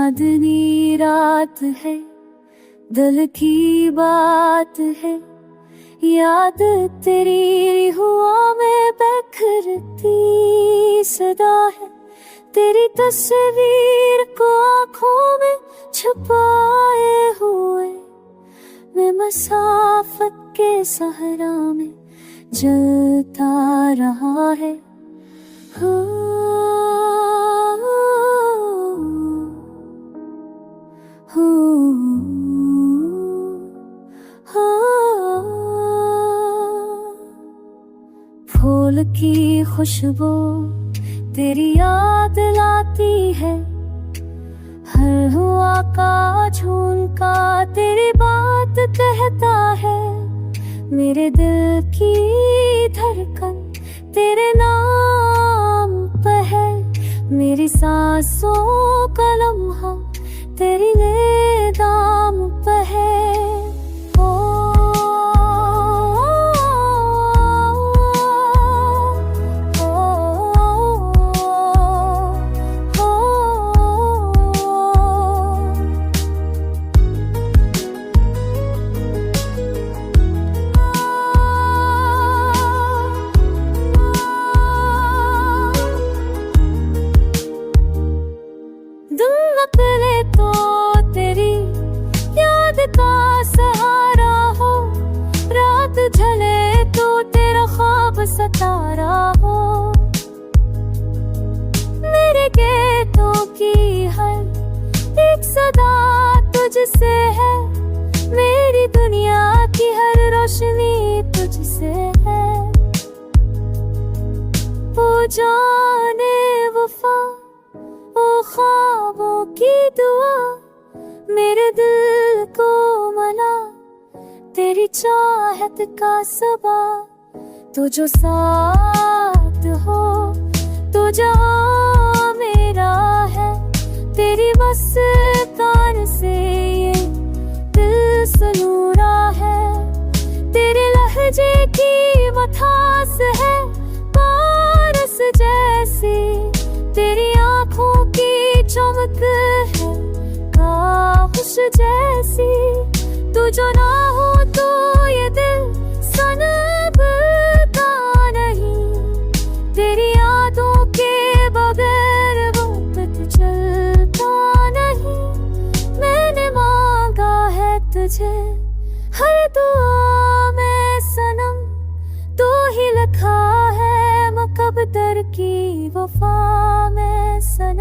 चांदनी रात है, दिल की बात है, याद तेरी हुआ में बिखरती सदा है। तेरी तस्वीर को आँखों में छुपाए हुए मैं मसाफत के सहरा में जलता रहा है। फूल की खुशबू तेरी याद लाती है, हर हुआ का झुमका तेरी बात कहता है। मेरे दिल की धड़कन तेरे नाम पे है, मेरी सांसों का लम्हा तेरी दाम पे है। सतारा हो मेरे गीतों की हर एक सदा तुझसे है, मेरी दुनिया की हर रोशनी तुझसे है। वो जाने वफा वो ख्वाबों की दुआ मेरे दिल को मना तेरी चाहत का सबा। तू जो साथ हो तो जहाँ मेरा है, तेरी मुस्कान से ये दिल सनूरा है। तेरे लहजे की मथास है पारस जैसी, तेरी आँखों की चमक है काहुश जैसी। तू जो ना हो तो ये दिल सनबता नहीं, तेरी यादों के बगैर वक्त चलता नहीं। मैंने मांगा है तुझे हर दुआ में सनम, तू ही लिखा है मुकद्दर की वफा में सनम।